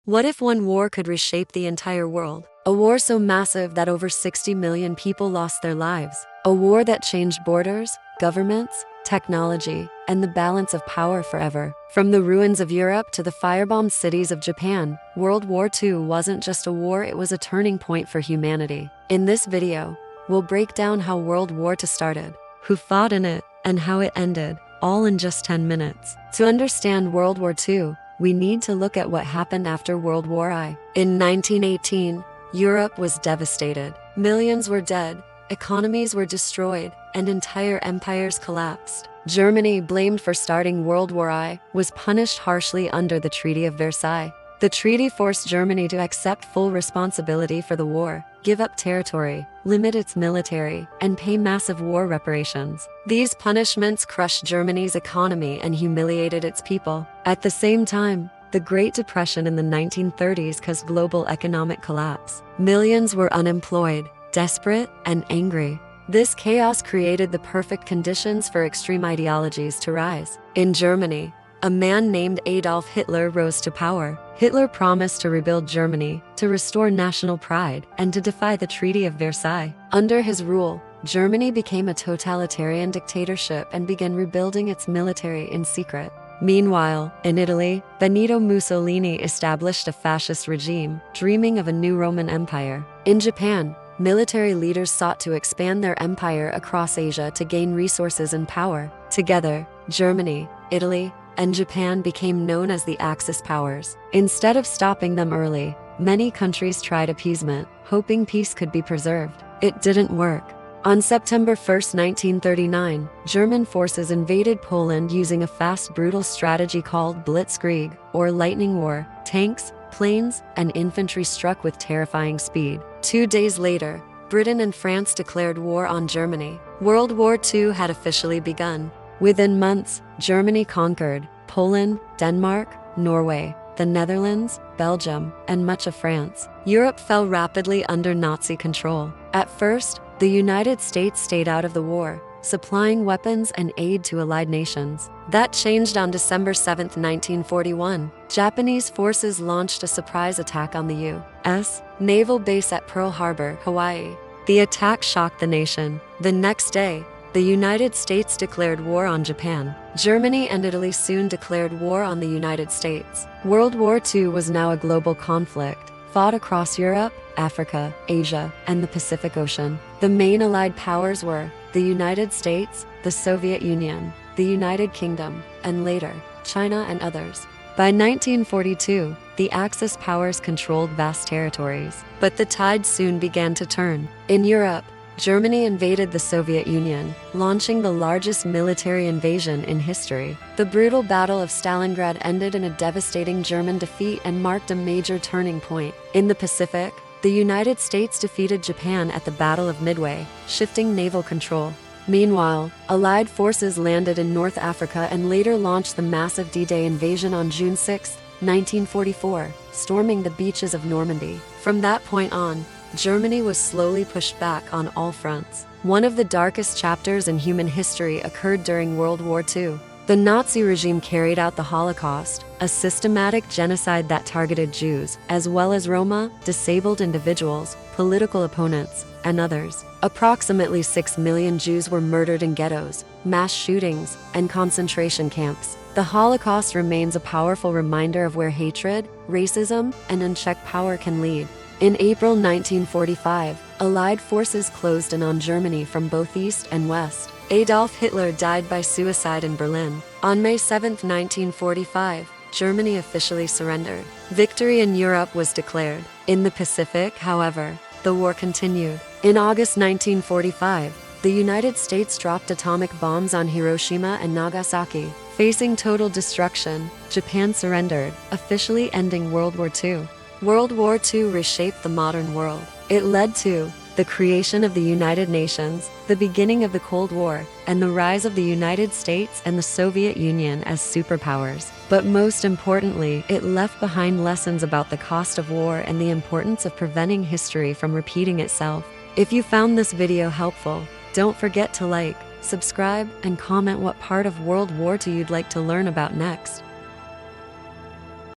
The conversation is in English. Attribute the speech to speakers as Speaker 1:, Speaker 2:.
Speaker 1: What if one war could reshape the entire world? A war so massive that over 60 million people lost their lives. A war that changed borders, governments, technology, and the balance of power forever. From the ruins of Europe to the firebombed cities of Japan, World War II wasn't just a war, it was a turning point for humanity. In this video, we'll break down how World War II started, who fought in it, and how it ended, all in just 10 minutes. To understand World War II, we need to look at what happened after World War I. In 1918, Europe was devastated. Millions were dead, economies were destroyed, and entire empires collapsed. Germany, blamed for starting World War I, was punished harshly under the Treaty of Versailles. The treaty forced Germany to accept full responsibility for the war, give up territory, limit its military, and pay massive war reparations. These punishments crushed Germany's economy and humiliated its people. At the same time, the Great Depression in the 1930s caused global economic collapse. Millions were unemployed, desperate, and angry. This chaos created the perfect conditions for extreme ideologies to rise. In Germany, a man named Adolf Hitler rose to power. Hitler promised to rebuild Germany, to restore national pride, and to defy the Treaty of Versailles. Under his rule, Germany became a totalitarian dictatorship and began rebuilding its military in secret. Meanwhile, in Italy, Benito Mussolini established a fascist regime, dreaming of a new Roman Empire. In Japan, military leaders sought to expand their empire across Asia to gain resources and power. Together, Germany, Italy, and Japan became known as the Axis powers. Instead of stopping them early, many countries tried appeasement, hoping peace could be preserved. It didn't work. On September 1, 1939, German forces invaded Poland using a fast, brutal strategy called Blitzkrieg, or lightning war. Tanks, planes, and infantry struck with terrifying speed. 2 days later, Britain and France declared war on Germany. World War II had officially begun. Within months, Germany conquered Poland, Denmark, Norway, the Netherlands, Belgium, and much of France. Europe fell rapidly under Nazi control. At first, the United States stayed out of the war, supplying weapons and aid to allied nations. That changed on December 7, 1941. Japanese forces launched a surprise attack on the U.S. naval base at Pearl Harbor, Hawaii. The attack shocked the nation. The next day, the United States declared war on Japan. Germany and Italy soon declared war on the United States. World War II was now a global conflict, fought across Europe, Africa, Asia, and the Pacific Ocean. The main allied powers were the United States, the Soviet Union, the United Kingdom, and later, China and others. By 1942, the Axis powers controlled vast territories. But the tide soon began to turn. In Europe, Germany invaded the Soviet Union, launching the largest military invasion in history. The brutal Battle of Stalingrad ended in a devastating German defeat and marked a major turning point. In the Pacific, the United States defeated Japan at the Battle of Midway, shifting naval control. Meanwhile, Allied forces landed in North Africa and later launched the massive D-Day invasion on June 6, 1944, storming the beaches of Normandy. From that point on, Germany was slowly pushed back on all fronts. One of the darkest chapters in human history occurred during World War II. The Nazi regime carried out the Holocaust, a systematic genocide that targeted Jews, as well as Roma, disabled individuals, political opponents, and others. Approximately 6 million Jews were murdered in ghettos, mass shootings, and concentration camps. The Holocaust remains a powerful reminder of where hatred, racism, and unchecked power can lead. In April 1945, Allied forces closed in on Germany from both east and west. Adolf Hitler died by suicide in Berlin. On May 7, 1945, Germany officially surrendered. Victory in Europe was declared. In the Pacific, however, the war continued. In August 1945, the United States dropped atomic bombs on Hiroshima and Nagasaki. Facing total destruction, Japan surrendered, officially ending World War II. World War II reshaped the modern world. It led to the creation of the United Nations, the beginning of the Cold War, and the rise of the United States and the Soviet Union as superpowers. But most importantly, it left behind lessons about the cost of war and the importance of preventing history from repeating itself. If you found this video helpful, don't forget to like, subscribe, and comment what part of World War II you'd like to learn about next.